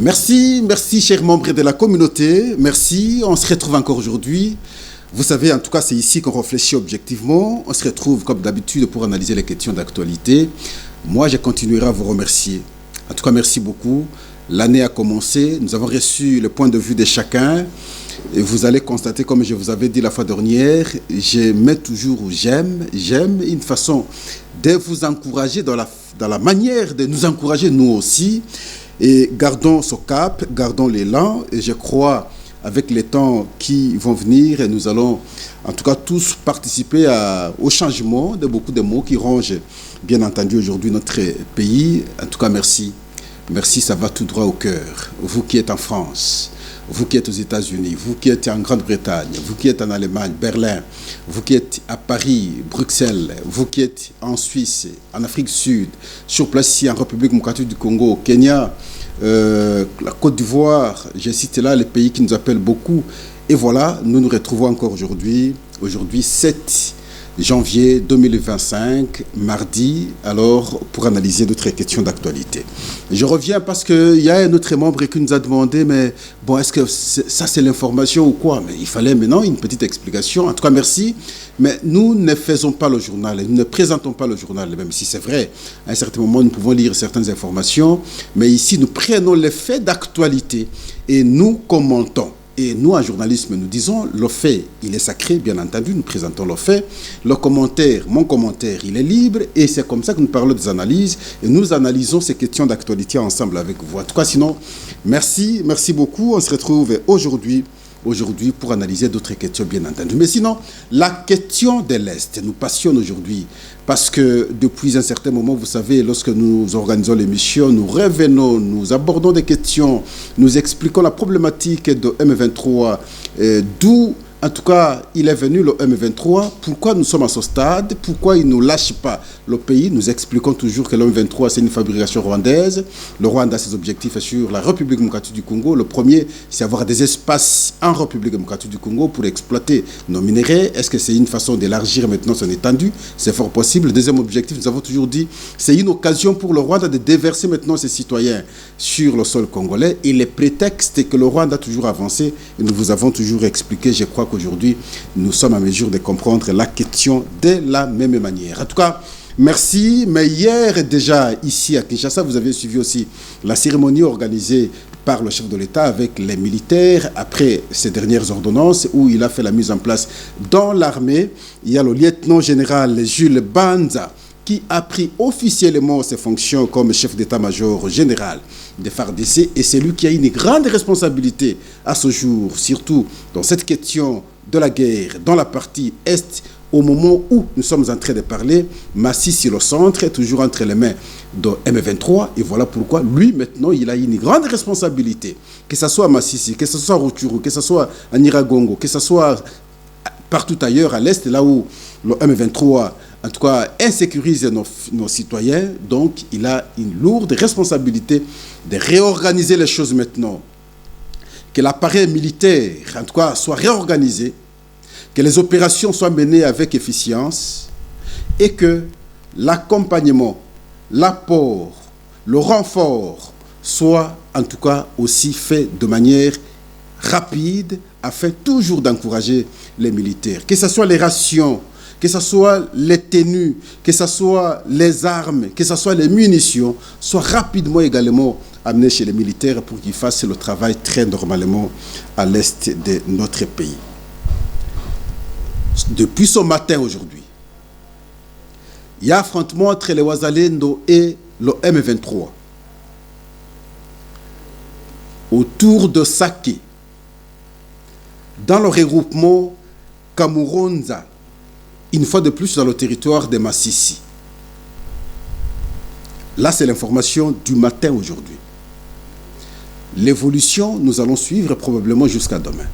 Merci, merci chers membres de la communauté, merci, on se retrouve encore aujourd'hui. Vous savez, en tout cas, c'est ici qu'on réfléchit objectivement. On se retrouve comme d'habitude pour analyser les questions d'actualité. Moi, je continuerai à vous remercier. En tout cas, merci beaucoup. L'année a commencé, nous avons reçu le point de vue de chacun. Et vous allez constater, comme je vous avais dit la fois dernière, j'aime toujours, j'aime une façon de vous encourager dans la manière de nous encourager nous aussi. Et gardons ce cap, gardons l'élan. Et je crois, avec les temps qui vont venir, nous allons en tout cas tous participer au changement de beaucoup de mots qui rongent, bien entendu, aujourd'hui notre pays. En tout cas, merci. Merci, ça va tout droit au cœur. Vous qui êtes en France, vous qui êtes aux États-Unis, vous qui êtes en Grande-Bretagne, vous qui êtes en Allemagne, Berlin, vous qui êtes à Paris, Bruxelles, vous qui êtes en Suisse, en Afrique du Sud, sur place ici en République démocratique du Congo, au Kenya, la Côte d'Ivoire, je cite là les pays qui nous appellent beaucoup. Et voilà, nous nous retrouvons encore aujourd'hui 7 janvier 2025, mardi, alors pour analyser d'autres questions d'actualité. Je reviens parce qu'il y a un autre membre qui nous a demandé, mais bon, est-ce que ça c'est l'information ou quoi? Mais il fallait maintenant une petite explication. En tout cas, merci. Mais nous ne faisons pas le journal, nous ne présentons pas le journal, même si c'est vrai. À un certain moment, nous pouvons lire certaines informations, mais ici, nous prenons les faits d'actualité et nous commentons. Et nous, en journalisme, nous disons, le fait, il est sacré, bien entendu, nous présentons le fait. Le commentaire, mon commentaire, il est libre. Et c'est comme ça que nous parlons des analyses. Et nous analysons ces questions d'actualité ensemble avec vous. En tout cas, sinon, merci beaucoup. On se retrouve aujourd'hui pour analyser d'autres questions, bien entendu. Mais sinon, la question de l'Est nous passionne aujourd'hui. Parce que depuis un certain moment, vous savez, lorsque nous organisons l'émission, nous revenons, nous abordons des questions, nous expliquons la problématique de M23, d'où, en tout cas, il est venu le M23, pourquoi nous sommes à ce stade, pourquoi il ne nous lâche pas le pays. Nous expliquons toujours que le M23, c'est une fabrication rwandaise. Le Rwanda a ses objectifs sur la République démocratique du Congo. Le premier, c'est avoir des espaces en République démocratique du Congo pour exploiter nos minéraux. Est-ce que c'est une façon d'élargir maintenant son étendue? C'est fort possible. Le deuxième objectif, nous avons toujours dit, c'est une occasion pour le Rwanda de déverser maintenant ses citoyens sur le sol congolais. Et le prétexte est que le Rwanda a toujours avancé et nous vous avons toujours expliqué, je crois qu'aujourd'hui, nous sommes en mesure de comprendre la question de la même manière. En tout cas, merci. Mais hier, déjà, ici à Kinshasa, vous avez suivi aussi la cérémonie organisée par le chef de l'État avec les militaires après ces dernières ordonnances où il a fait la mise en place dans l'armée. Il y a le lieutenant-général Jules Banza qui a pris officiellement ses fonctions comme chef d'état-major général de FARDC et c'est lui qui a une grande responsabilité à ce jour, surtout dans cette question de la guerre dans la partie Est. Au moment où nous sommes en train de parler, Masisi, le centre, est toujours entre les mains de M23. Et voilà pourquoi, lui, maintenant, il a une grande responsabilité. Que ce soit à Masisi, que ce soit à Rutshuru, que ce soit à Nyiragongo, que ce soit partout ailleurs à l'Est, là où le M23, en tout cas, insécurise nos citoyens. Donc, il a une lourde responsabilité de réorganiser les choses maintenant. Que l'appareil militaire, en tout cas, soit réorganisé, que les opérations soient menées avec efficience et que l'accompagnement, l'apport, le renfort soit en tout cas aussi fait de manière rapide afin toujours d'encourager les militaires. Que ce soit les rations, que ce soit les tenues, que ce soit les armes, que ce soit les munitions, soient rapidement également amenées chez les militaires pour qu'ils fassent le travail très normalement à l'est de notre pays. Depuis ce matin aujourd'hui, il y a affrontement entre les Wazalendo et le M23 autour de Sake, dans le regroupement Kamuronza, une fois de plus dans le territoire de Masisi. Là, c'est l'information du matin aujourd'hui. L'évolution, nous allons suivre probablement jusqu'à demain.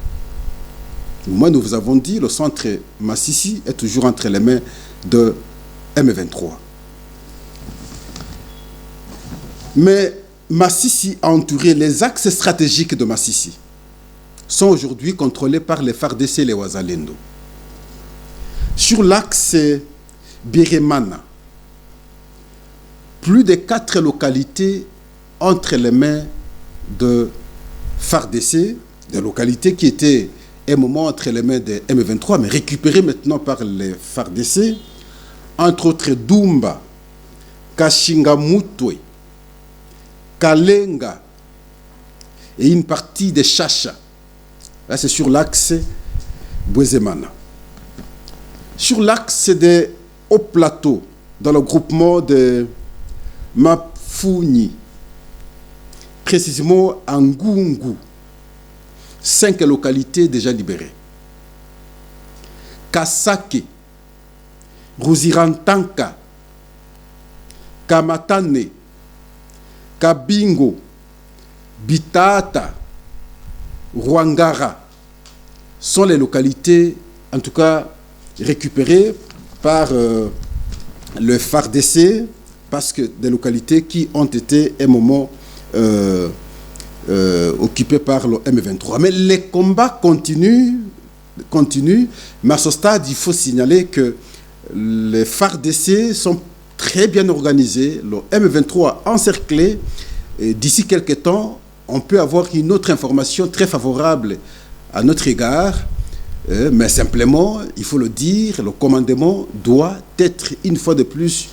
Moi, nous vous avons dit, le centre Masisi est toujours entre les mains de M23. Mais Masisi a entouré les axes stratégiques de Masisi sont aujourd'hui contrôlés par les FARDC et les Wazalendo. Sur l'axe Biremana, plus de 4 localités entre les mains de FARDC, des localités qui étaient un moment entre les mains des M23, mais récupérées maintenant par les FARDC, entre autres Doumba, Kashingamutwe, Kalenga et une partie de Chacha. Là, c'est sur l'axe Bouezemana. Sur l'axe des hauts plateaux, dans le groupement de Mafouni, précisément à Ngungu, 5 localités déjà libérées. Kasake, Ruzirantanka, Kamatane, Kabingo, Bitata, Rwangara sont les localités, en tout cas, récupérées par le FARDC, parce que des localités qui ont été un moment occupées par le M23. Mais les combats continuent, mais à ce stade, il faut signaler que les FARDC sont très bien organisés, le M23 encerclé, et d'ici quelques temps, on peut avoir une autre information très favorable à notre égard, mais simplement, il faut le dire, le commandement doit être une fois de plus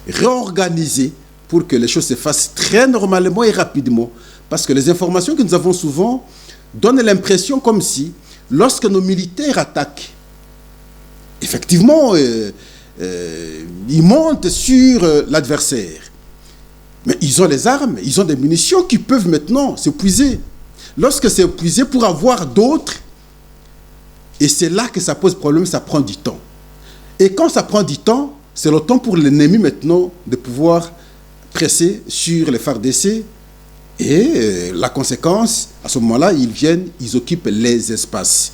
réorganisé pour que les choses se fassent très normalement et rapidement. Parce que les informations que nous avons souvent donnent l'impression comme si, lorsque nos militaires attaquent, effectivement, ils montent sur l'adversaire. Mais ils ont les armes, ils ont des munitions qui peuvent maintenant s'épuiser. Lorsque c'est épuisé, pour avoir d'autres, et c'est là que ça pose problème, ça prend du temps. Et quand ça prend du temps, c'est le temps pour l'ennemi maintenant de pouvoir presser sur les FARDC. Et la conséquence, à ce moment-là, ils viennent, ils occupent les espaces.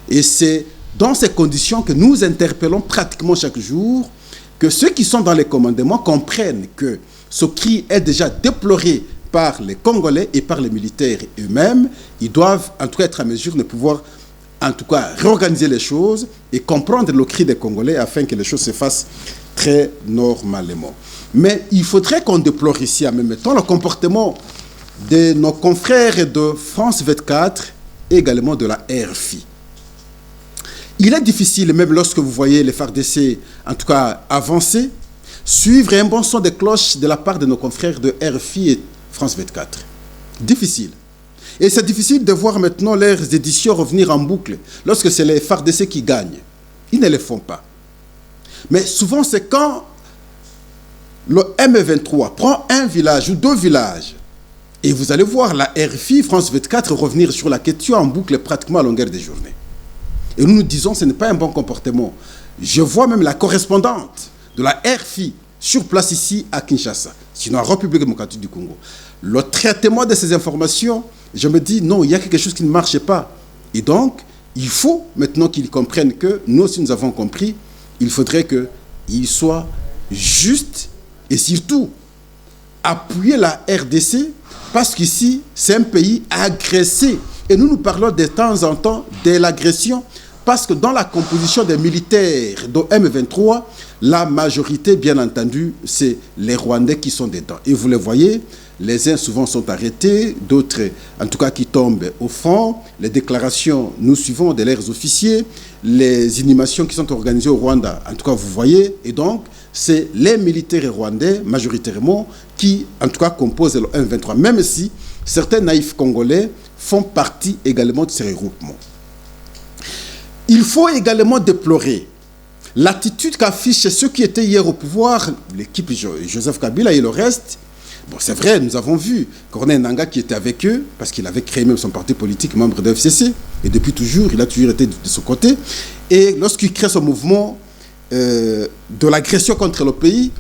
Et c'est dans ces conditions que nous interpellons pratiquement chaque jour, que ceux qui sont dans les commandements comprennent que ce cri est déjà déploré par les Congolais et par les militaires eux-mêmes. Ils doivent en tout cas être à mesure de pouvoir en tout cas réorganiser les choses et comprendre le cri des Congolais afin que les choses se fassent très normalement. Mais il faudrait qu'on déplore ici en même temps le comportement de nos confrères de France 24 et également de la RFI. Il est difficile, même lorsque vous voyez les FARDC, en tout cas avancer, suivre un bon son de cloche de la part de nos confrères de RFI et France 24. Difficile. Et c'est difficile de voir maintenant leurs éditions revenir en boucle lorsque c'est les FARDC qui gagnent. Ils ne le font pas. Mais souvent, c'est quand le M23 prend un village ou 2 villages, et vous allez voir la RFI, France 24, revenir sur la question en boucle pratiquement à longueur des journées. Et nous nous disons que ce n'est pas un bon comportement. Je vois même la correspondante de la RFI sur place ici à Kinshasa, sinon en République démocratique du Congo. Le traitement de ces informations, je me dis non, il y a quelque chose qui ne marche pas. Et donc, il faut maintenant qu'ils comprennent que nous aussi nous avons compris, il faudrait qu'ils soient justes et surtout appuyer la RDC parce qu'ici, c'est un pays agressé. Et nous parlons de temps en temps de l'agression parce que dans la composition des militaires de M23, la majorité, bien entendu, c'est les Rwandais qui sont dedans. Et vous le voyez, les uns souvent sont arrêtés, d'autres, en tout cas, qui tombent au fond. Les déclarations, nous suivons de leurs officiers, les inhumations qui sont organisées au Rwanda, en tout cas, vous voyez. Et donc, c'est les militaires rwandais, majoritairement, qui, en tout cas, composent le M23, même si certains naïfs congolais font partie également de ces regroupements. Il faut également déplorer l'attitude qu'affichent ceux qui étaient hier au pouvoir, l'équipe Joseph Kabila et le reste. Bon, c'est vrai, nous avons vu Corneille Nangaa qui était avec eux, parce qu'il avait créé même son parti politique, membre de FCC, et depuis toujours, il a toujours été de ce côté. Et lorsqu'il crée ce mouvement de l'agression contre le pays,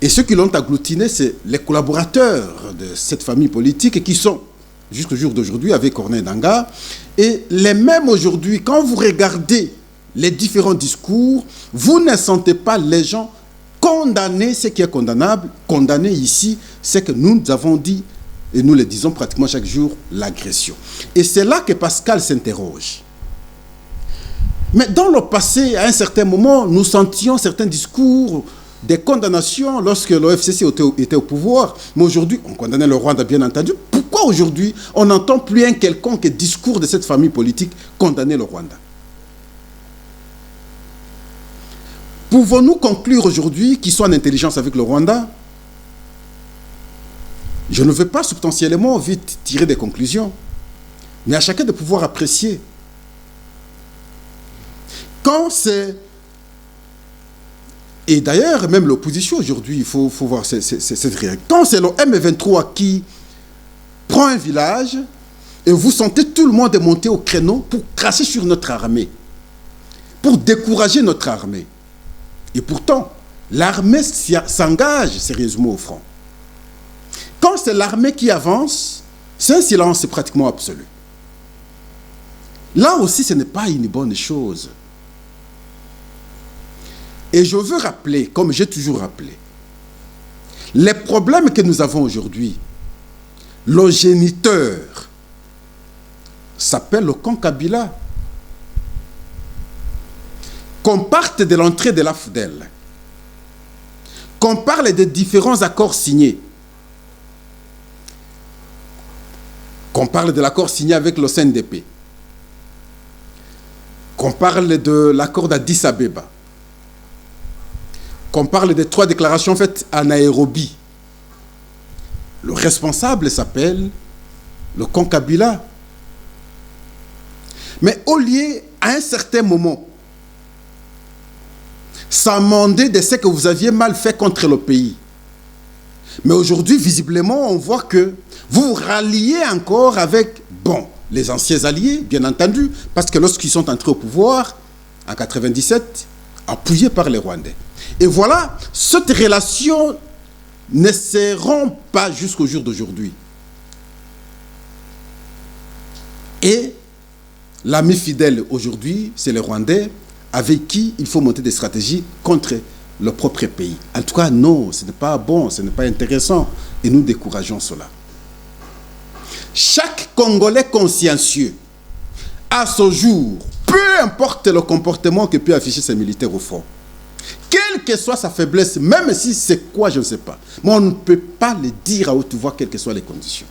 et ceux qui l'ont agglutiné, c'est les collaborateurs de cette famille politique qui sont, jusqu'au jour d'aujourd'hui, avec Corneille Nangaa. Et les mêmes aujourd'hui, quand vous regardez les différents discours, vous ne sentez pas les gens condamner ce qui est condamnable. Condamner ici, c'est que nous avons dit, et nous le disons pratiquement chaque jour, l'agression. Et c'est là que Pascal s'interroge. Mais dans le passé, à un certain moment, nous sentions certains discours des condamnations lorsque le FCC était au pouvoir. Mais aujourd'hui, on condamnait le Rwanda, bien entendu. Pourquoi Pourquoi aujourd'hui, on n'entend plus un quelconque discours de cette famille politique condamner le Rwanda? Pouvons-nous conclure aujourd'hui qu'ils sont en intelligence avec le Rwanda? Je ne veux pas substantiellement vite tirer des conclusions, mais à chacun de pouvoir apprécier. Quand c'est... Et d'ailleurs, même l'opposition aujourd'hui, il faut voir cette réalité. Quand c'est le M23 qui prend un village et vous sentez tout le monde monter au créneau pour cracher sur notre armée, pour décourager notre armée. Et pourtant, l'armée s'engage sérieusement au front. Quand c'est l'armée qui avance, c'est un silence pratiquement absolu. Là aussi, ce n'est pas une bonne chose. Et je veux rappeler, comme j'ai toujours rappelé, les problèmes que nous avons aujourd'hui, le géniteur s'appelle le camp Kabila. Qu'on parte de l'entrée de la FDL, qu'on parle des différents accords signés, qu'on parle de l'accord signé avec le CNDP, qu'on parle de l'accord d'Addis Abeba, qu'on parle des 3 déclarations faites à Nairobi. Le responsable s'appelle le camp Kabila. Mais au lieu, à un certain moment, s'amender de ce que vous aviez mal fait contre le pays. Mais aujourd'hui, visiblement, on voit que vous vous ralliez encore avec, bon, les anciens alliés, bien entendu, parce que lorsqu'ils sont entrés au pouvoir, en 1997, appuyés par les Rwandais. Et voilà, cette relation ne se rompt pas jusqu'au jour d'aujourd'hui. Et l'ami fidèle aujourd'hui, c'est les Rwandais, avec qui il faut monter des stratégies contre le propre pays. En tout cas, non, ce n'est pas bon, ce n'est pas intéressant. Et nous décourageons cela. Chaque Congolais consciencieux, à ce jour, peu importe le comportement que peut afficher ces militaires au front, quelle que soit sa faiblesse, même si c'est quoi, je ne sais pas, mais on ne peut pas le dire à haute voix, quelles que soient les conditions.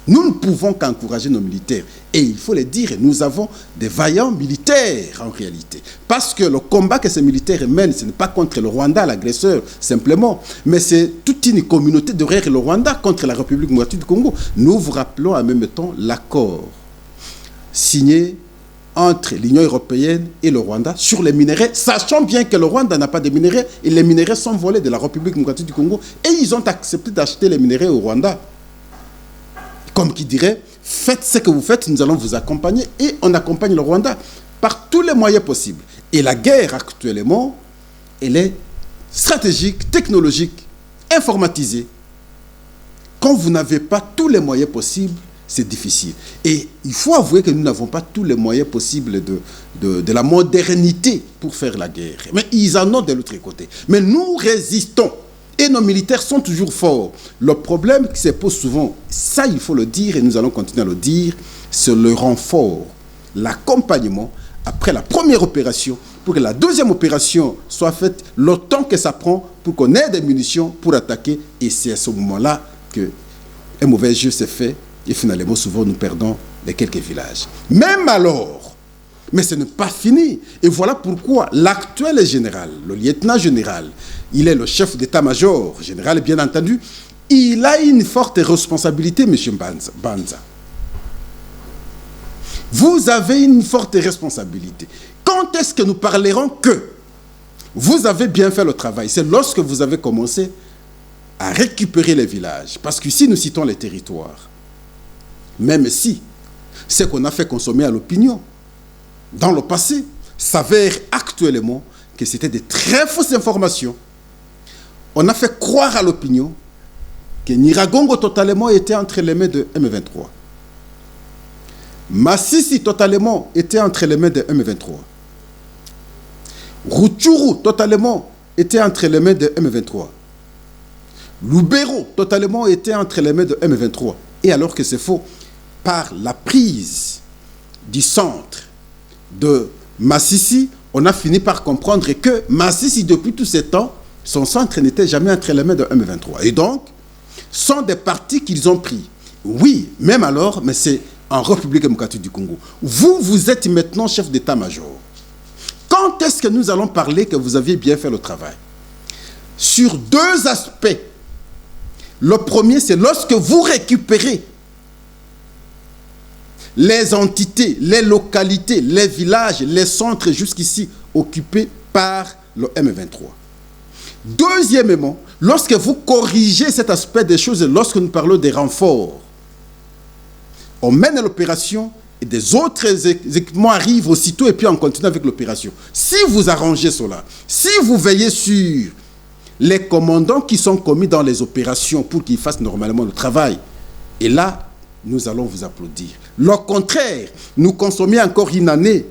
Nous ne pouvons qu'encourager nos militaires. Et il faut le dire, nous avons des vaillants militaires en réalité. Parce que le combat que ces militaires mènent, ce n'est pas contre le Rwanda, l'agresseur, simplement. Mais c'est toute une communauté derrière le Rwanda contre la République démocratique du Congo. Nous vous rappelons en même temps l'accord signé entre l'Union européenne et le Rwanda sur les minerais, sachant bien que le Rwanda n'a pas de minerais et les minerais sont volés de la République démocratique du Congo. Et ils ont accepté d'acheter les minerais au Rwanda. Comme qui dirait, faites ce que vous faites, nous allons vous accompagner. Et on accompagne le Rwanda par tous les moyens possibles. Et la guerre actuellement, elle est stratégique, technologique, informatisée. Quand vous n'avez pas tous les moyens possibles, c'est difficile. Et il faut avouer que nous n'avons pas tous les moyens possibles de la modernité pour faire la guerre. Mais ils en ont de l'autre côté. Mais nous résistons. Et nos militaires sont toujours forts. Le problème qui se pose souvent, ça il faut le dire et nous allons continuer à le dire, c'est le renfort, l'accompagnement après la première opération pour que la deuxième opération soit faite, le temps que ça prend pour qu'on ait des munitions pour attaquer. Et c'est à ce moment-là qu'un mauvais jeu s'est fait et finalement souvent nous perdons les quelques villages. Même alors, mais ce n'est pas fini. Et voilà pourquoi l'actuel général, le lieutenant général, il est le chef d'état-major, général bien entendu, il a une forte responsabilité, M. Banza. Vous avez une forte responsabilité. Quand est-ce que nous parlerons que vous avez bien fait le travail? C'est lorsque vous avez commencé à récupérer les villages. Parce qu'ici, nous citons les territoires. Même si ce qu'on a fait consommer à l'opinion, dans le passé, s'avère actuellement que c'était de très fausses informations. On a fait croire à l'opinion que Nyiragongo totalement était entre les mains de M23. Massissi totalement était entre les mains de M23. Rutshuru totalement était entre les mains de M23. Lubero totalement était entre les mains de M23. Et alors que c'est faux, par la prise du centre de Massissi, on a fini par comprendre que Massissi, depuis tous ces temps, son centre n'était jamais entre les mains de M23. Et donc, sont des partis qu'ils ont pris. Oui, même alors, mais c'est en République démocratique du Congo. Vous, vous êtes maintenant chef d'état-major. Quand est-ce que nous allons parler que vous aviez bien fait le travail? Sur deux aspects. Le premier, c'est lorsque vous récupérez les entités, les localités, les villages, les centres jusqu'ici occupés par le M23. Deuxièmement, lorsque vous corrigez cet aspect des choses, lorsque nous parlons des renforts, on mène l'opération et des autres équipements arrivent aussitôt et puis on continue avec l'opération. Si vous arrangez cela, si vous veillez sur les commandants qui sont commis dans les opérations pour qu'ils fassent normalement le travail, et là, nous allons vous applaudir. Le contraire, nous consommer encore une année,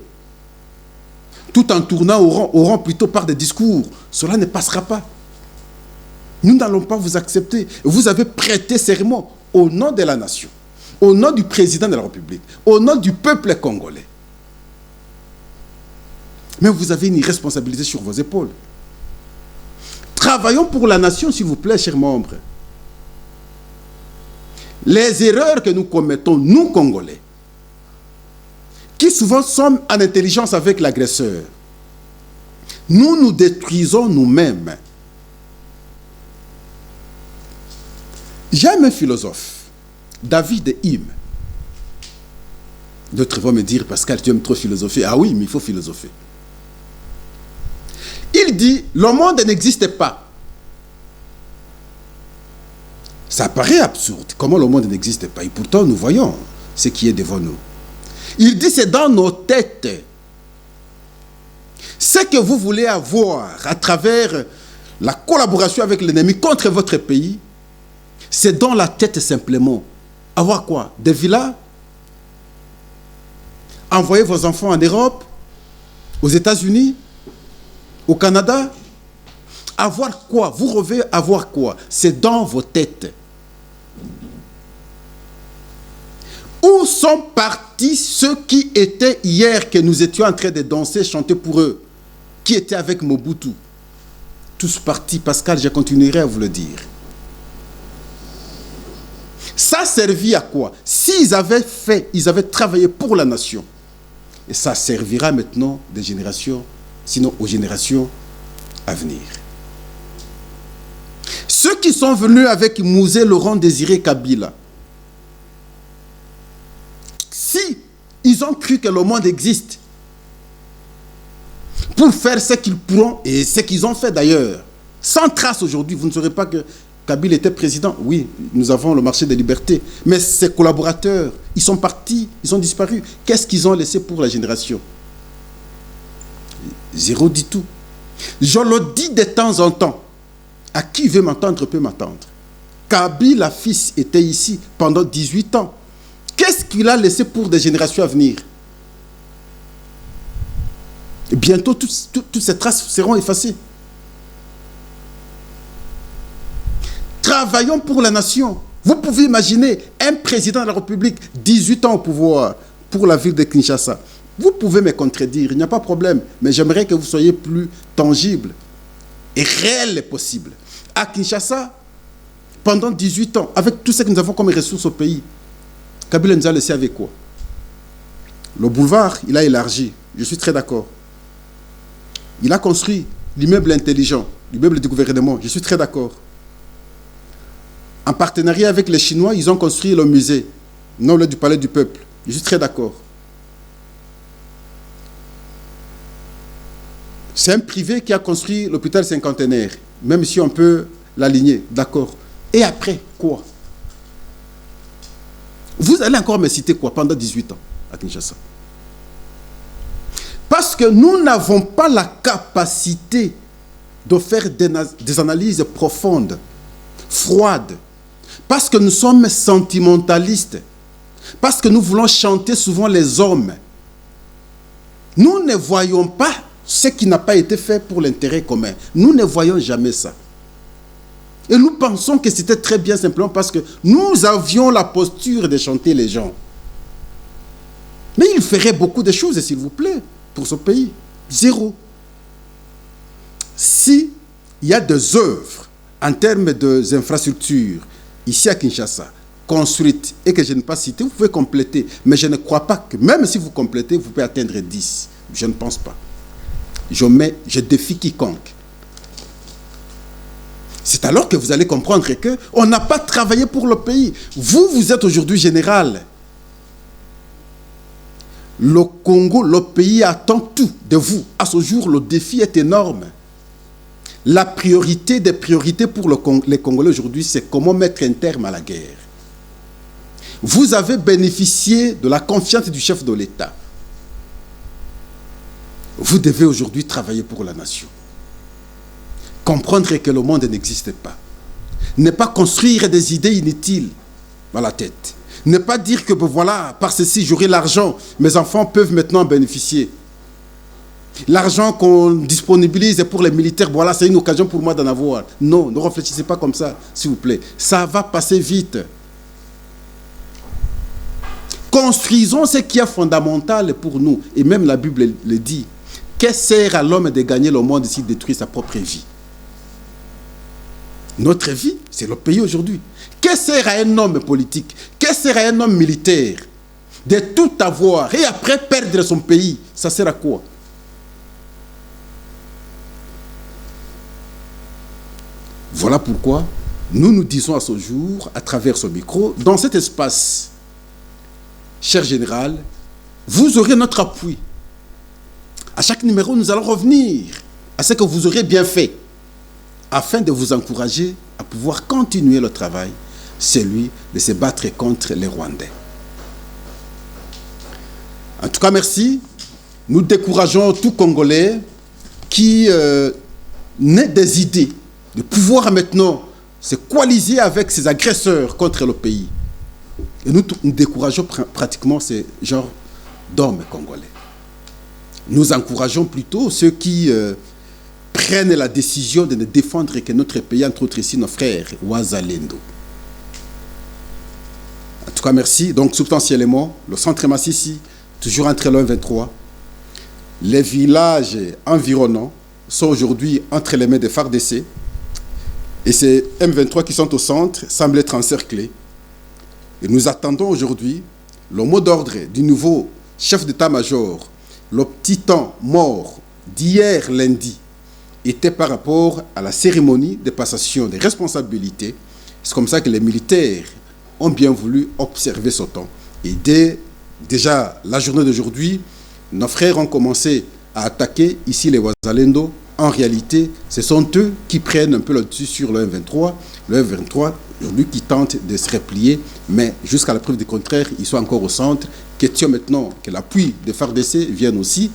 tout en tournant au rang plutôt par des discours, cela ne passera pas. Nous n'allons pas vous accepter. Vous avez prêté serment au nom de la nation, au nom du président de la République, au nom du peuple congolais. Mais vous avez une responsabilité sur vos épaules. Travaillons pour la nation, s'il vous plaît, chers membres. Les erreurs que nous commettons, nous, Congolais, qui souvent sommes en intelligence avec l'agresseur, nous nous détruisons nous-mêmes. J'aime un philosophe, David Hume. D'autres vont me dire, Pascal, tu aimes trop philosopher. Ah oui, mais il faut philosopher. Il dit, le monde n'existe pas. Ça paraît absurde. Comment le monde n'existe pas? Et pourtant, nous voyons ce qui est devant nous. Il dit, c'est dans nos têtes. Ce que vous voulez avoir à travers la collaboration avec l'ennemi contre votre pays, c'est dans la tête simplement. Avoir quoi? Des villas? Envoyer vos enfants en Europe? Aux États-Unis? Au Canada? Avoir quoi? Vous rêvez avoir quoi? C'est dans vos têtes. Où sont partis ceux qui étaient hier, que nous étions en train de danser, chanter pour eux, qui étaient avec Mobutu? Tous partis. Pascal, je continuerai à vous le dire. Ça servit à quoi? S'ils avaient fait, ils avaient travaillé pour la nation. Et ça servira maintenant des générations, sinon aux générations à venir. Ceux qui sont venus avec Mouzé Laurent Désiré Kabila, si ils ont cru que le monde existe pour faire ce qu'ils pourront, et ce qu'ils ont fait d'ailleurs, sans trace aujourd'hui, vous ne saurez pas que Kabila était président. Oui, nous avons le marché des libertés, mais ses collaborateurs, ils sont partis, ils ont disparu. Qu'est-ce qu'ils ont laissé pour la génération? Zéro du tout. Je le dis de temps en temps. À qui veut m'entendre peut m'entendre. Kabila, fils, était ici pendant 18 ans. Qu'est-ce qu'il a laissé pour des générations à venir? Bientôt, toutes ces traces seront effacées. Travaillons pour la nation. Vous pouvez imaginer un président de la République, 18 ans au pouvoir, pour la ville de Kinshasa. Vous pouvez me contredire, il n'y a pas de problème, mais j'aimerais que vous soyez plus tangible et réel et possible. À Kinshasa, pendant 18 ans, avec tout ce que nous avons comme ressources au pays, Kabila nous a laissé avec quoi? Le boulevard, il a élargi, je suis très d'accord. Il a construit l'immeuble intelligent, l'immeuble du gouvernement, je suis très d'accord. En partenariat avec les Chinois, ils ont construit le musée, non le du Palais du Peuple, je suis très d'accord. C'est un privé qui a construit l'hôpital cinquantenaire, même si on peut l'aligner, d'accord. Et après, quoi? Vous allez encore me citer quoi pendant 18 ans à Kinshasa? Parce que nous n'avons pas la capacité de faire des analyses profondes, froides, parce que nous sommes sentimentalistes, parce que nous voulons chanter souvent les hommes. Nous ne voyons pas ce qui n'a pas été fait pour l'intérêt commun. Nous ne voyons jamais ça. Et nous pensons que c'était très bien simplement parce que nous avions la posture de chanter les gens. Mais il ferait beaucoup de choses, s'il vous plaît, pour ce pays. Zéro. Si il y a des œuvres en termes d'infrastructures ici à Kinshasa, construites et que je n'ai pas citées, vous pouvez compléter. Mais je ne crois pas que même si vous complétez, vous pouvez atteindre 10. Je ne pense pas. Je défie quiconque. C'est alors que vous allez comprendre qu'on n'a pas travaillé pour le pays. Vous êtes aujourd'hui général. Le Congo, le pays attend tout de vous. À ce jour, le défi est énorme. La priorité des priorités pour les Congolais aujourd'hui, c'est comment mettre un terme à la guerre. Vous avez bénéficié de la confiance du chef de l'État. Vous devez aujourd'hui travailler pour la nation. Comprendre que le monde n'existe pas. Ne pas construire des idées inutiles dans la tête. Ne pas dire que voilà, par ceci, j'aurai l'argent, mes enfants peuvent maintenant en bénéficier. L'argent qu'on disponibilise pour les militaires, voilà, c'est une occasion pour moi d'en avoir. Non, ne réfléchissez pas comme ça, s'il vous plaît. Ça va passer vite. Construisons ce qui est fondamental pour nous. Et même la Bible le dit. Qu'est-ce que sert à l'homme de gagner le monde s'il détruit sa propre vie? Notre vie, c'est le pays aujourd'hui. Qu'est-ce que sert à un homme politique? Qu'est-ce que sert à un homme militaire de tout avoir et après perdre son pays? Ça sert à quoi? Voilà pourquoi nous nous disons à ce jour, à travers ce micro, dans cet espace, cher général, vous aurez notre appui. À chaque numéro, nous allons revenir à ce que vous aurez bien fait, afin de vous encourager à pouvoir continuer le travail, celui de se battre contre les Rwandais. En tout cas, merci. Nous décourageons tout Congolais qui naît des idées de pouvoir maintenant se coaliser avec ces agresseurs contre le pays. Et nous décourageons pratiquement ces genres d'hommes congolais. Nous encourageons plutôt ceux qui prennent la décision de ne défendre que notre pays, entre autres ici nos frères, Wazalendo. En tout cas, merci. Donc, substantiellement, le centre Massissi, toujours entre le 23, les villages environnants sont aujourd'hui entre les mains des FARDC. Et ces M23 qui sont au centre semblent être encerclés. Et nous attendons aujourd'hui le mot d'ordre du nouveau chef d'état-major. Le petit temps mort d'hier lundi était par rapport à la cérémonie de passation des responsabilités. C'est comme ça que les militaires ont bien voulu observer ce temps. Et déjà la journée d'aujourd'hui, nos frères ont commencé à attaquer ici les Wazalendo. En réalité, ce sont eux qui prennent un peu le dessus sur le M23. Le M23, aujourd'hui, qui tente de se replier, mais jusqu'à la preuve du contraire, ils sont encore au centre. Question maintenant que l'appui de FARDC vienne aussi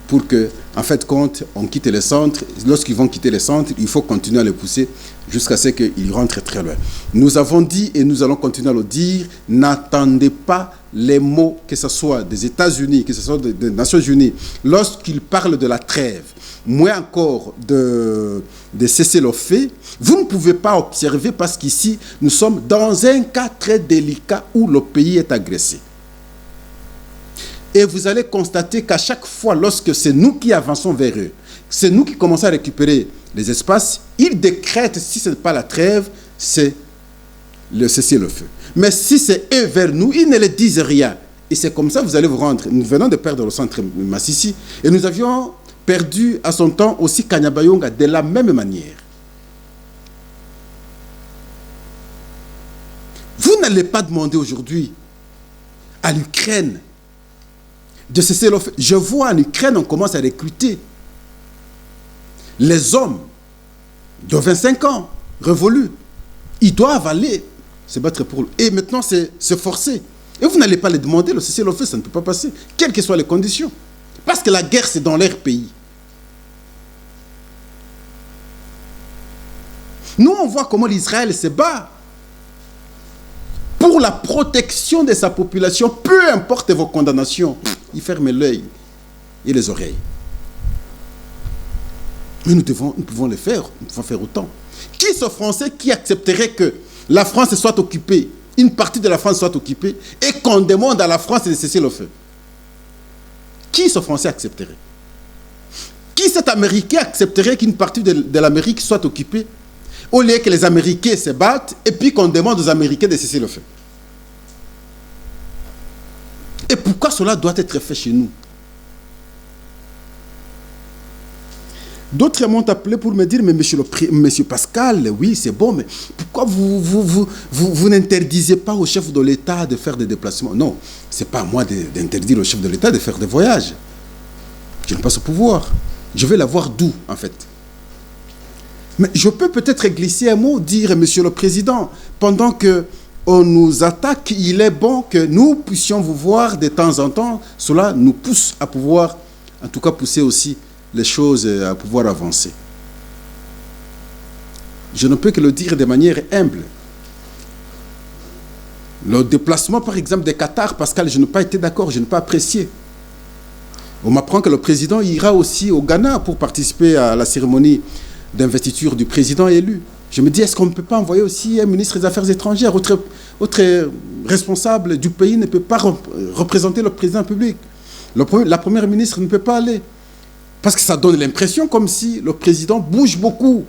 pour que, en fait, quand on quitte les centres, lorsqu'ils vont quitter les centres, il faut continuer à les pousser jusqu'à ce qu'ils rentrent très loin. Nous avons dit et nous allons continuer à le dire, n'attendez pas les mots, que ce soit des États-Unis, que ce soit des Nations Unies, lorsqu'ils parlent de la trêve, moins encore de cesser le feu, vous ne pouvez pas observer parce qu'ici, nous sommes dans un cas très délicat où le pays est agressé. Et vous allez constater qu'à chaque fois, lorsque c'est nous qui avançons vers eux, c'est nous qui commençons à récupérer les espaces, ils décrètent, si ce n'est pas la trêve, c'est le cessez-le-feu. Mais si c'est eux vers nous, ils ne les disent rien. Et c'est comme ça que vous allez vous rendre. Nous venons de perdre le centre Massissi et nous avions perdu à son temps aussi Kanyabayonga de la même manière. Vous n'allez pas demander aujourd'hui à l'Ukraine de cesser le feu. Je vois en Ukraine, on commence à recruter les hommes de 25 ans, révolus. Ils doivent aller se battre pour eux. Et maintenant, c'est se forcer. Et vous n'allez pas les demander, le cessez-le-feu, ça ne peut pas passer, quelles que soient les conditions. Parce que la guerre, c'est dans leur pays. Nous, on voit comment l'Israël se bat pour la protection de sa population, peu importe vos condamnations. Il ferme l'œil et les oreilles. Mais nous pouvons le faire, nous pouvons faire autant. Qui ce Français qui accepterait que la France soit occupée, une partie de la France soit occupée, et qu'on demande à la France de cesser le feu? Qui ce Français accepterait? Qui cet Américain accepterait qu'une partie de l'Amérique soit occupée, au lieu que les Américains se battent, et puis qu'on demande aux Américains de cesser le feu? cela doit être fait chez nous. D'autres m'ont appelé pour me dire, mais monsieur Pascal, oui, c'est bon, mais pourquoi vous n'interdisez pas au chef de l'État de faire des déplacements? Non, ce n'est pas à moi d'interdire au chef de l'État de faire des voyages. Je n'ai pas ce pouvoir. Je vais l'avoir d'où, en fait? Mais je peux peut-être glisser un mot, dire, monsieur le Président, pendant qu'on nous attaque, il est bon que nous puissions vous voir de temps en temps. Cela nous pousse à pouvoir, en tout cas, pousser aussi les choses à pouvoir avancer. Je ne peux que le dire de manière humble. Le déplacement, par exemple, des Qatar, Pascal, je n'ai pas été d'accord, je n'ai pas apprécié. On m'apprend que le président ira aussi au Ghana pour participer à la cérémonie d'investiture du président élu. Je me dis, est-ce qu'on ne peut pas envoyer aussi un ministre des Affaires étrangères? Autre responsable du pays ne peut pas représenter le président public. La première ministre ne peut pas aller. Parce que ça donne l'impression comme si le président bouge beaucoup.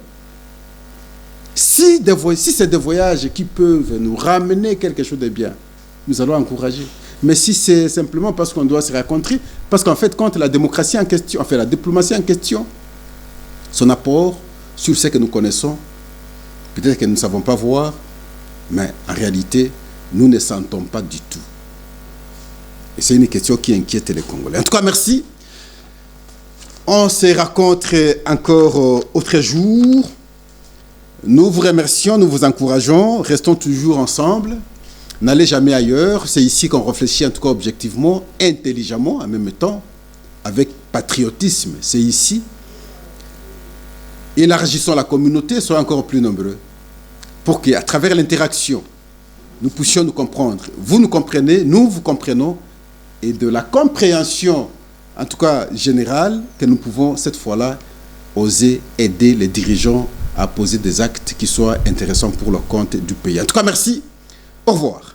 Si c'est des voyages qui peuvent nous ramener quelque chose de bien, nous allons encourager. Mais si c'est simplement parce qu'on doit se rencontrer, parce qu'en fait, quand la démocratie en question, enfin la diplomatie en question, son apport sur ce que nous connaissons, peut-être que nous ne savons pas voir, mais en réalité, nous ne sentons pas du tout. Et c'est une question qui inquiète les Congolais. En tout cas, merci. On se rencontre encore autre jour. Nous vous remercions, nous vous encourageons. Restons toujours ensemble. N'allez jamais ailleurs. C'est ici qu'on réfléchit, en tout cas objectivement, intelligemment, en même temps, avec patriotisme. C'est ici. Élargissons la communauté, soyons encore plus nombreux. Pour qu'à travers l'interaction, nous puissions nous comprendre. Vous nous comprenez, nous vous comprenons. Et de la compréhension, en tout cas générale, que nous pouvons cette fois-là oser aider les dirigeants à poser des actes qui soient intéressants pour le compte du pays. En tout cas, merci. Au revoir.